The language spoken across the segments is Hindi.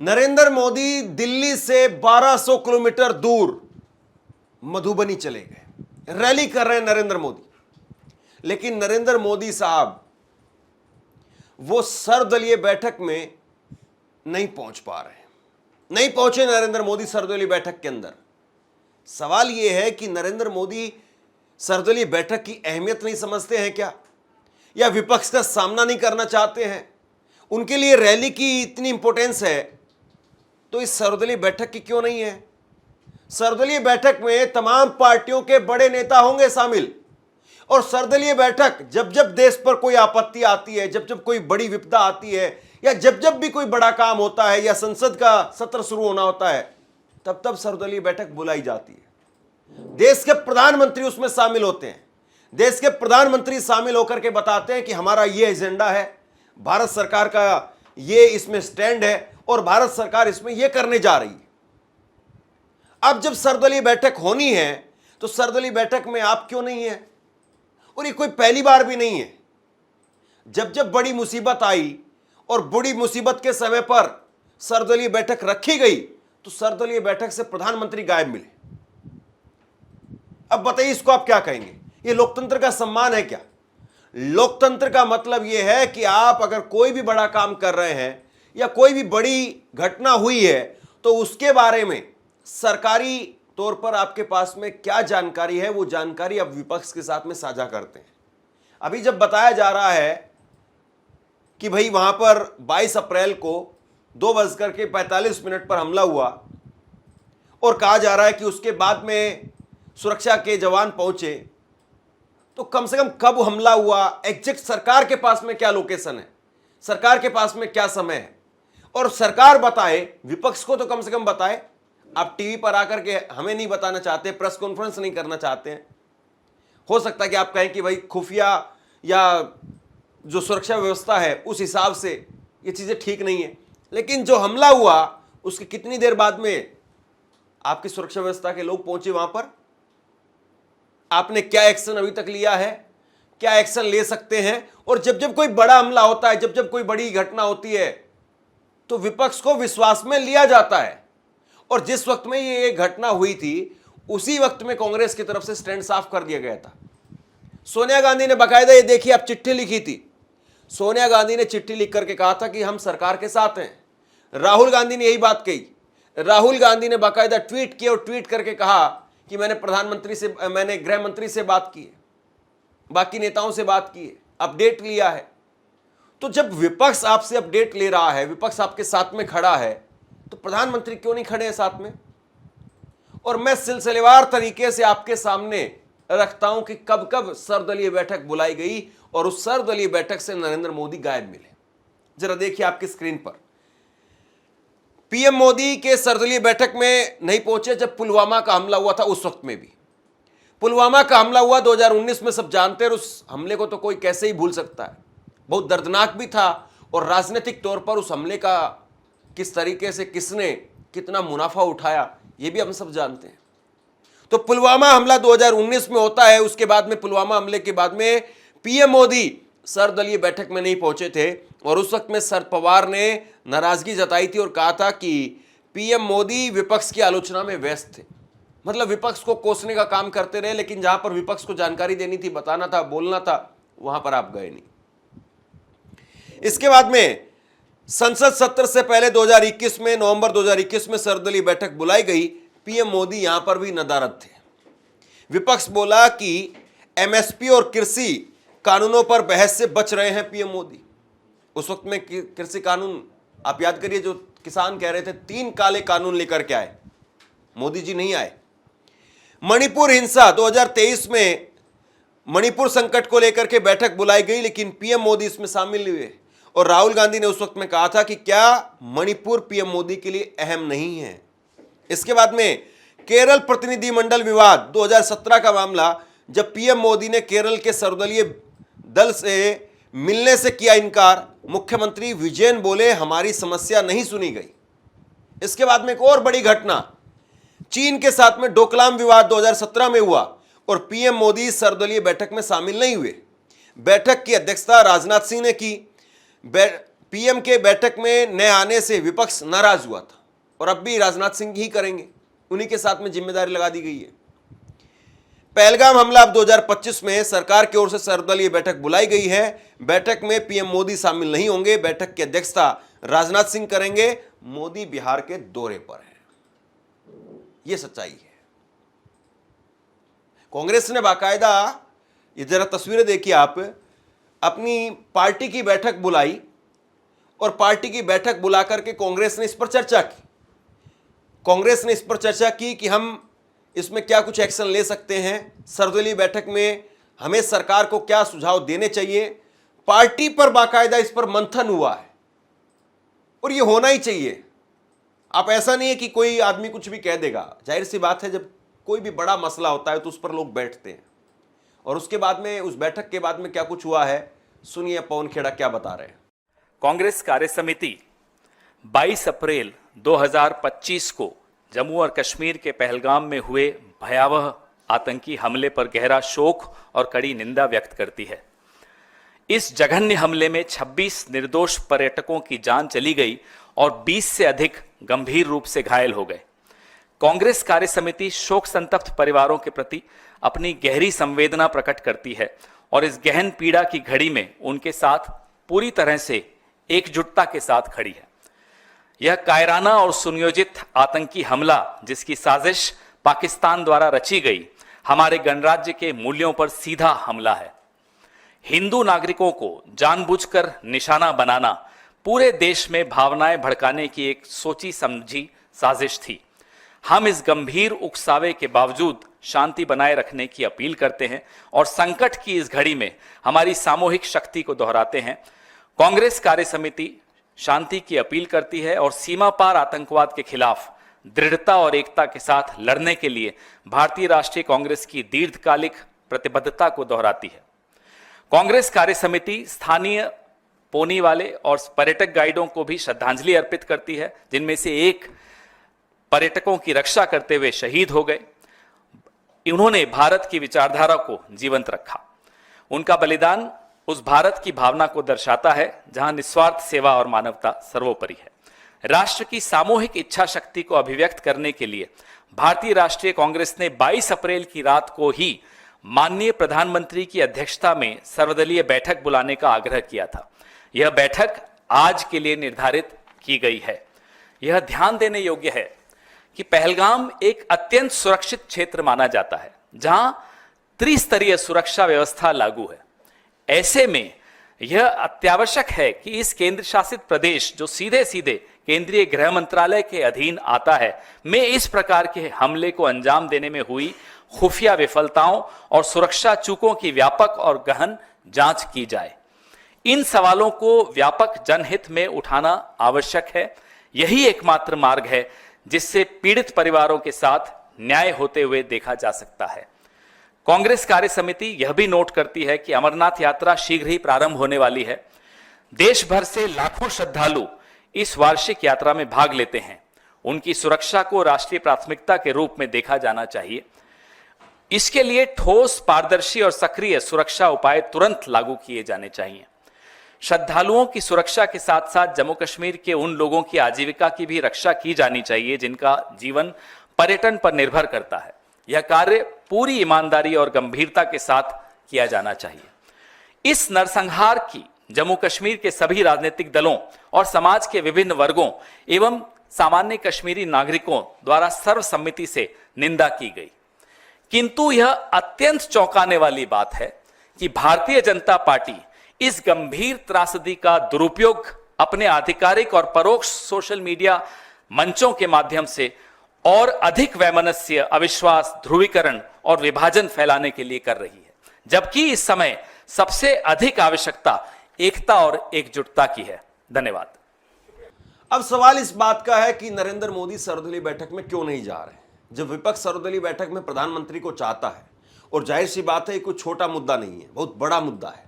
नरेंद्र मोदी दिल्ली से 1200 किलोमीटर दूर मधुबनी चले गए। रैली कर रहे हैं नरेंद्र मोदी, लेकिन नरेंद्र मोदी साहब वो सर्वदलीय बैठक में नहीं पहुंच पा रहे हैं। नहीं पहुंचे नरेंद्र मोदी सर्वदलीय बैठक के अंदर। सवाल यह है कि नरेंद्र मोदी सर्वदलीय बैठक की अहमियत नहीं समझते हैं क्या, या विपक्ष का सामना नहीं करना चाहते हैं? उनके लिए रैली की इतनी इंपॉर्टेंस है तो इस सर्वदलीय बैठक की क्यों नहीं है? सर्वदलीय बैठक में तमाम पार्टियों के बड़े नेता होंगे शामिल, और सर्वदलीय बैठक जब जब देश पर कोई आपत्ति आती है, जब जब कोई बड़ी विपदा आती है, या जब जब भी कोई बड़ा काम होता है या संसद का सत्र शुरू होना होता है, तब तब सर्वदलीय बैठक बुलाई जाती है। देश के प्रधानमंत्री उसमें शामिल होते हैं। देश के प्रधानमंत्री शामिल होकर के बताते हैं कि हमारा ये एजेंडा है, भारत सरकार का ये इसमें स्टैंड है और भारत सरकार इसमें ये करने जा रही है। अब जब सर्वदलीय बैठक होनी है तो सर्वदलीय बैठक में आप क्यों नहीं है? और ये कोई पहली बार भी नहीं है। जब जब बड़ी मुसीबत आई और बड़ी मुसीबत के समय पर सर्वदलीय बैठक रखी गई तो सर्वदलीय बैठक से प्रधानमंत्री गायब मिले। अब बताइए, इसको आप क्या कहेंगे? ये लोकतंत्र का सम्मान है क्या? लोकतंत्र का मतलब यह है कि आप अगर कोई भी बड़ा काम कर रहे हैं या कोई भी बड़ी घटना हुई है तो उसके बारे में सरकारी तौर पर आपके पास में क्या जानकारी है, वो जानकारी आप विपक्ष के साथ में साझा करते हैं। अभी जब बताया जा रहा है कि भाई वहां पर 22 अप्रैल को 2:45 पर हमला हुआ और कहा जा रहा है कि उसके बाद में सुरक्षा के जवान पहुंचे, तो कम से कम कब हमला हुआ, एग्जैक्ट सरकार के पास में क्या लोकेशन है, सरकार के पास में क्या समय है, और सरकार बताए, विपक्ष को तो कम से कम बताए। आप टीवी पर आकर के हमें नहीं बताना चाहते, प्रेस कॉन्फ्रेंस नहीं करना चाहते हैं। हो सकता है कि आप कहें कि भाई खुफिया या जो सुरक्षा व्यवस्था है उस हिसाब से ये चीजें ठीक नहीं है, लेकिन जो हमला हुआ उसके कितनी देर बाद में आपकी सुरक्षा व्यवस्था के लोग पहुंचे वहां पर? आपने क्या एक्शन अभी तक लिया है, क्या एक्शन ले सकते हैं? और जब जब कोई बड़ा हमला होता है, जब जब कोई बड़ी घटना होती है तो विपक्ष को विश्वास में लिया जाता है। और जिस वक्त में ये घटना हुई थी उसी वक्त में कांग्रेस की तरफ से स्टैंड साफ कर दिया गया था। सोनिया गांधी ने बाकायदा, ये देखिए, आप चिट्ठी लिखी थी। सोनिया गांधी ने चिट्ठी लिख करके कहा था कि हम सरकार के साथ हैं। राहुल गांधी ने यही बात कही। राहुल गांधी ने बाकायदा ट्वीट किया और ट्वीट करके कहा कि मैंने गृह मंत्री से बात की है, बाकी नेताओं से बात की है, अपडेट लिया है। तो जब विपक्ष आपसे अपडेट ले रहा है, विपक्ष आपके साथ में खड़ा है, तो प्रधानमंत्री क्यों नहीं खड़े हैं साथ में? और मैं सिलसिलेवार तरीके से आपके सामने रखता हूं कि कब कब सर्वदलीय बैठक बुलाई गई और उस सर्वदलीय बैठक से नरेंद्र मोदी गायब मिले। जरा देखिए आपकी स्क्रीन पर, पीएम मोदी के सर्वदलीय बैठक में नहीं पहुंचे जब पुलवामा का हमला हुआ था। उस वक्त में भी पुलवामा का हमला हुआ 2019 में, सब जानते हैं। उस हमले को तो कोई कैसे ही भूल सकता है। बहुत दर्दनाक भी था, और राजनीतिक तौर पर उस हमले का किस तरीके से किसने कितना मुनाफा उठाया ये भी हम सब जानते हैं। तो पुलवामा हमला 2019 में होता है। उसके बाद में, पुलवामा हमले के बाद में पीएम मोदी सर्वदलीय बैठक में नहीं पहुंचे थे, और उस वक्त में शरद पवार ने नाराजगी जताई थी और कहा था कि पीएम मोदी विपक्ष की आलोचना में व्यस्त थे। मतलब विपक्ष को कोसने का काम करते रहे, लेकिन जहां पर विपक्ष को जानकारी देनी थी, बताना था, बोलना था, वहां पर आप गए नहीं। इसके बाद में संसद सत्र से पहले 2021 में, नवंबर 2021 में सर्वदलीय बैठक बुलाई गई। पीएम मोदी यहां पर भी नदारद थे। विपक्ष बोला कि एमएसपी और कृषि कानूनों पर बहस से बच रहे हैं पीएम मोदी। उस वक्त में कृषि कानून, आप याद करिए, जो किसान कह रहे थे 3 काले कानून लेकर के आए, मोदी जी नहीं आए। मणिपुर हिंसा 2023 में मणिपुर संकट को लेकर के बैठक बुलाई गई, लेकिन पीएम मोदी इसमें शामिल नहीं हुए। और राहुल गांधी ने उस वक्त में कहा था कि क्या मणिपुर पीएम मोदी के लिए अहम नहीं है? इसके बाद में केरल प्रतिनिधिमंडल विवाद 2017 का मामला, जब पीएम मोदी ने केरल के सर्वदलीय दल से मिलने से किया इनकार, मुख्यमंत्री विजयन बोले हमारी समस्या नहीं सुनी गई। इसके बाद में एक और बड़ी घटना, चीन के साथ में डोकलाम विवाद 2017 में हुआ और पीएम मोदी सर्वदलीय बैठक में शामिल नहीं हुए। बैठक की अध्यक्षता राजनाथ सिंह ने की। पीएम के बैठक में न आने से विपक्ष नाराज हुआ था और अब भी राजनाथ सिंह ही करेंगे, उन्हीं के साथ में जिम्मेदारी लगा दी गई है। पहलगाम हमला अब 2025 में सरकार की ओर से सर्वदलीय बैठक बुलाई गई है। बैठक में पीएम मोदी शामिल नहीं होंगे। बैठक की अध्यक्षता राजनाथ सिंह करेंगे। मोदी बिहार के दौरे पर हैं, यह सच्चाई है। कांग्रेस ने बाकायदा, ये जरा तस्वीरें देखिए आप, अपनी पार्टी की बैठक बुलाई और पार्टी की बैठक बुला करके कांग्रेस ने इस पर चर्चा की। कांग्रेस ने इस पर चर्चा की कि हम इसमें क्या कुछ एक्शन ले सकते हैं, सर्वदलीय बैठक में हमें सरकार को क्या सुझाव देने चाहिए। पार्टी पर बाकायदा इस पर मंथन हुआ है और यह होना ही चाहिए। आप ऐसा नहीं है कि कोई आदमी कुछ भी कह देगा। जाहिर सी बात है, जब कोई भी बड़ा मसला होता है तो उस पर लोग बैठते हैं और उसके बाद में, उस बैठक के बाद में क्या कुछ हुआ है, सुनिए पवन खेड़ा क्या बता रहे हैं। कांग्रेस कार्य समिति 22 अप्रैल 2025 को जम्मू और कश्मीर के पहलगाम में हुए भयावह आतंकी हमले पर गहरा शोक और कड़ी निंदा व्यक्त करती है। इस जघन्य हमले में 26 निर्दोष पर्यटकों की जान चली गई और 20 से अधिक गंभीर रूप से घायल हो गए। कांग्रेस कार्य समिति शोक संतप्त परिवारों के प्रति अपनी गहरी संवेदना प्रकट करती है और इस गहन पीड़ा की घड़ी में उनके साथ पूरी तरह से एकजुटता के साथ खड़ी है। यह कायराना और सुनियोजित आतंकी हमला, जिसकी साजिश पाकिस्तान द्वारा रची गई, हमारे गणराज्य के मूल्यों पर सीधा हमला है। हिंदू नागरिकों को जानबूझकर निशाना बनाना पूरे देश में भावनाएं भड़काने की एक सोची समझी साजिश थी। हम इस गंभीर उकसावे के बावजूद शांति बनाए रखने की अपील करते हैं और संकट की इस घड़ी में हमारी सामूहिक शक्ति को दोहराते हैं। कांग्रेस कार्य समिति शांति की अपील करती है और सीमा पार आतंकवाद के खिलाफ दृढ़ता और एकता के साथ लड़ने के लिए भारतीय राष्ट्रीय कांग्रेस की दीर्घकालिक प्रतिबद्धता को दोहराती है। कांग्रेस कार्य समिति स्थानीय पोनी वाले और पर्यटक गाइडों को भी श्रद्धांजलि अर्पित करती है, जिनमें से एक पर्यटकों की रक्षा करते हुए शहीद हो गए। उन्होंने भारत की विचारधारा को जीवंत रखा। उनका बलिदान उस भारत की भावना को दर्शाता है जहां निस्वार्थ सेवा और मानवता सर्वोपरि है। राष्ट्र की सामूहिक इच्छा शक्ति को अभिव्यक्त करने के लिए भारतीय राष्ट्रीय कांग्रेस ने 22 अप्रैल की रात को ही माननीय प्रधानमंत्री की अध्यक्षता में सर्वदलीय बैठक बुलाने का आग्रह किया था। यह बैठक आज के लिए निर्धारित की गई है। यह ध्यान देने योग्य है कि पहलगाम एक अत्यंत सुरक्षित क्षेत्र माना जाता है, जहां त्रिस्तरीय सुरक्षा व्यवस्था लागू है। ऐसे में यह अत्यावश्यक है कि इस केंद्र शासित प्रदेश, जो सीधे सीधे केंद्रीय गृह मंत्रालय के अधीन आता है, में इस प्रकार के हमले को अंजाम देने में हुई खुफिया विफलताओं और सुरक्षा चूकों की व्यापक और गहन जांच की जाए। इन सवालों को व्यापक जनहित में उठाना आवश्यक है। यही एकमात्र मार्ग है जिससे पीड़ित परिवारों के साथ न्याय होते हुए देखा जा सकता है। कांग्रेस कार्य समिति यह भी नोट करती है कि अमरनाथ यात्रा शीघ्र ही प्रारंभ होने वाली है। देश भर से लाखों श्रद्धालु इस वार्षिक यात्रा में भाग लेते हैं। उनकी सुरक्षा को राष्ट्रीय प्राथमिकता के रूप में देखा जाना चाहिए। इसके लिए ठोस, पारदर्शी और सक्रिय सुरक्षा उपाय तुरंत लागू किए जाने चाहिए। श्रद्धालुओं की सुरक्षा के साथ साथ जम्मू कश्मीर के उन लोगों की आजीविका की भी रक्षा की जानी चाहिए जिनका जीवन पर्यटन पर निर्भर करता है। यह कार्य पूरी ईमानदारी और गंभीरता के साथ किया जाना चाहिए। इस नरसंहार की जम्मू कश्मीर के सभी राजनीतिक दलों और समाज के विभिन्न वर्गों एवं सामान्य कश्मीरी नागरिकों द्वारा सर्वसम्मति से निंदा की गई। किंतु यह अत्यंत चौंकाने वाली बात है कि भारतीय जनता पार्टी इस गंभीर त्रासदी का दुरुपयोग अपने आधिकारिक और परोक्ष सोशल मीडिया मंचों के माध्यम से और अधिक वैमनस्य, अविश्वास, ध्रुवीकरण और विभाजन फैलाने के लिए कर रही है, जबकि इस समय सबसे अधिक आवश्यकता एकता और एकजुटता की है। धन्यवाद। अब सवाल इस बात का है कि नरेंद्र मोदी सर्वदलीय बैठक में क्यों नहीं जा रहे, जब विपक्ष सर्वदलीय बैठक में प्रधानमंत्री को चाहता है। और जाहिर सी बात है, ये कोई छोटा मुद्दा नहीं है, बहुत बड़ा मुद्दा है।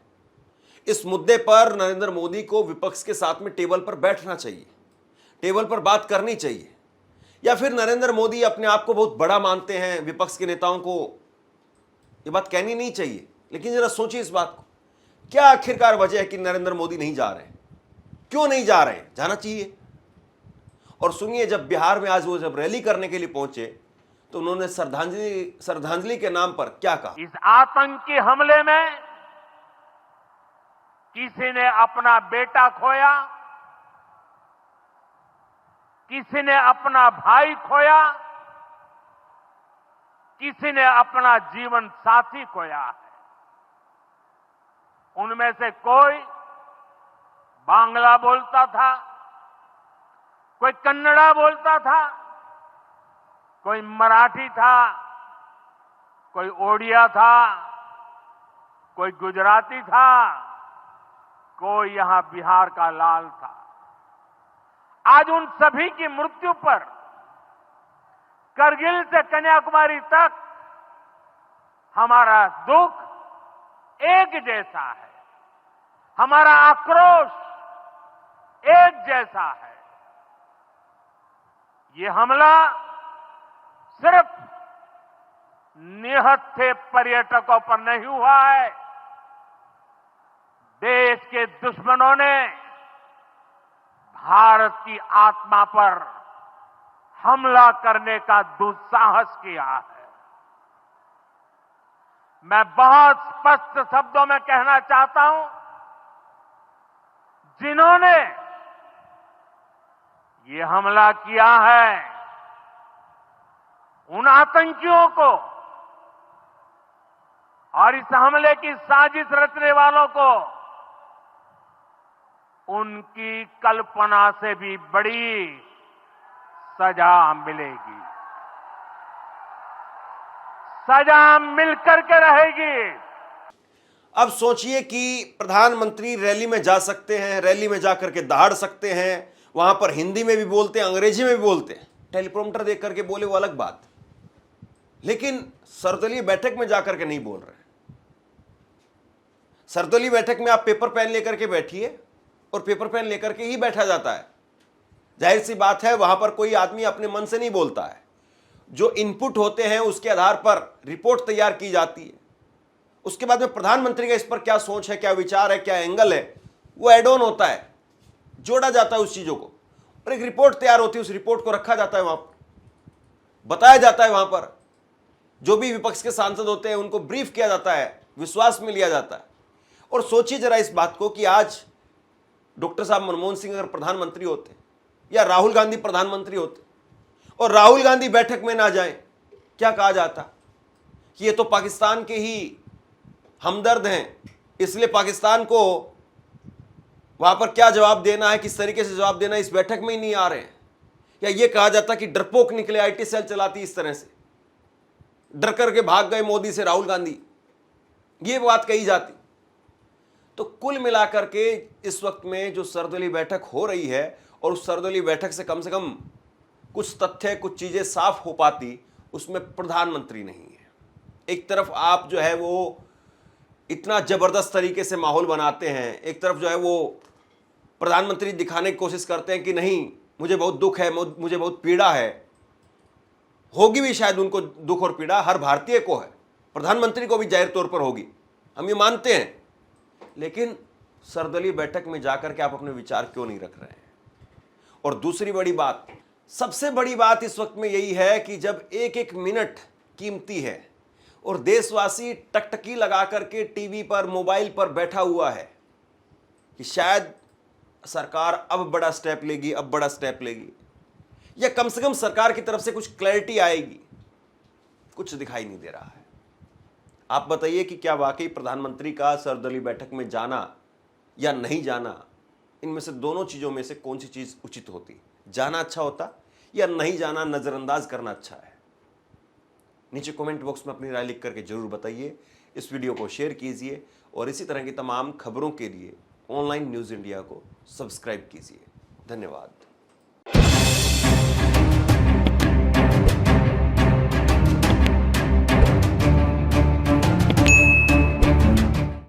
इस मुद्दे पर नरेंद्र मोदी को विपक्ष के साथ में टेबल पर बैठना चाहिए, टेबल पर बात करनी चाहिए। या फिर नरेंद्र मोदी अपने आप को बहुत बड़ा मानते हैं, विपक्ष के नेताओं को ये बात कहनी नहीं चाहिए। लेकिन जरा सोचिए इस बात को, क्या आखिरकार वजह है कि नरेंद्र मोदी नहीं जा रहे हैं? क्यों नहीं जा रहे हैं? जाना चाहिए। और सुनिए, जब बिहार में आज वो जब रैली करने के लिए पहुंचे तो उन्होंने श्रद्धांजलि के नाम पर क्या कहा? इस आतंकी हमले में किसी ने अपना बेटा खोया, किसी ने अपना भाई खोया, किसी ने अपना जीवन साथी खोया है। उनमें से कोई बांग्ला बोलता था, कोई कन्नड़ा बोलता था, कोई मराठी था, कोई ओडिया था, कोई गुजराती था, कोई यहां बिहार का लाल था। आज उन सभी की मृत्यु पर करगिल से कन्याकुमारी तक हमारा दुख एक जैसा है, हमारा आक्रोश एक जैसा है। ये हमला सिर्फ निहत्थे पर्यटकों पर नहीं हुआ है, देश के दुश्मनों ने भारत की आत्मा पर हमला करने का दुस्साहस किया है। मैं बहुत स्पष्ट शब्दों में कहना चाहता हूं, जिन्होंने ये हमला किया है, उन आतंकियों को और इस हमले की साजिश रचने वालों को उनकी कल्पना से भी बड़ी सजा मिलेगी, सजा मिलकर के रहेगी। अब सोचिए कि प्रधानमंत्री रैली में जा सकते हैं, रैली में जाकर के दहाड़ सकते हैं, वहां पर हिंदी में भी बोलते हैं, अंग्रेजी में भी बोलते हैं, टेलीप्रॉम्प्टर देख करके बोले वो अलग बात, लेकिन सर्वदलीय बैठक में जाकर के नहीं बोल रहे। सर्वदलीय बैठक में आप पेपर पेन लेकर के बैठिए और पेपर पेन लेकर के ही बैठा जाता है। जाहिर सी बात है, वहां पर कोई आदमी अपने मन से नहीं बोलता है। जो इनपुट होते हैं उसके आधार पर रिपोर्ट तैयार की जाती है। उसके बाद में प्रधानमंत्री का इस पर क्या सोच है, क्या विचार है, क्या एंगल है, वो एड ऑन होता है, जोड़ा जाता है उस चीजों को, और एक रिपोर्ट तैयार होती है। उस रिपोर्ट को रखा जाता है, वहां पर बताया जाता है, वहां पर जो भी विपक्ष के सांसद होते हैं उनको ब्रीफ किया जाता है, विश्वास में लिया जाता है। और सोचिए जरा इस बात को कि आज डॉक्टर साहब मनमोहन सिंह अगर प्रधानमंत्री होते या राहुल गांधी प्रधानमंत्री होते और राहुल गांधी बैठक में ना जाएं, क्या कहा जाता कि ये तो पाकिस्तान के ही हमदर्द हैं, इसलिए पाकिस्तान को वहां पर क्या जवाब देना है, किस तरीके से जवाब देना है, इस बैठक में ही नहीं आ रहे हैं। या ये कहा जाता कि डरपोक निकले, आईटी सेल चलाती इस तरह से, डर करके भाग गए मोदी से राहुल गांधी, ये बात कही जाती। तो कुल मिलाकर के इस वक्त में जो सर्वदलीय बैठक हो रही है, और उस सर्वदलीय बैठक से कम कुछ तथ्य, कुछ चीजें साफ हो पाती, उसमें प्रधानमंत्री नहीं है। एक तरफ आप जो है वो इतना जबरदस्त तरीके से माहौल बनाते हैं, एक तरफ जो है वो प्रधानमंत्री दिखाने की कोशिश करते हैं कि नहीं, मुझे बहुत दुख है, मुझे बहुत पीड़ा है। होगी भी शायद उनको दुख और पीड़ा, हर भारतीय को है, प्रधानमंत्री को भी जाहिर तौर पर होगी, हम ये मानते हैं। लेकिन सर्वदलीय बैठक में जाकर के आप अपने विचार क्यों नहीं रख रहे हैं? और दूसरी बड़ी बात, सबसे बड़ी बात इस वक्त में यही है कि जब एक एक मिनट कीमती है और देशवासी टकटकी लगा करके टीवी पर, मोबाइल पर बैठा हुआ है कि शायद सरकार अब बड़ा स्टेप लेगी, अब बड़ा स्टेप लेगी, या कम से कम सरकार की तरफ से कुछ क्लैरिटी आएगी, कुछ दिखाई नहीं दे रहा है। आप बताइए कि क्या वाकई प्रधानमंत्री का सर्वदलीय बैठक में जाना या नहीं जाना, इनमें से दोनों चीजों में से कौन सी चीज उचित होती? जाना अच्छा होता या नहीं जाना, नजरअंदाज करना अच्छा है? नीचे कमेंट बॉक्स में अपनी राय लिख करके जरूर बताइए। इस वीडियो को शेयर कीजिए और इसी तरह की तमाम खबरों के लिए ऑनलाइन न्यूज़ इंडिया को सब्सक्राइब कीजिए। धन्यवाद।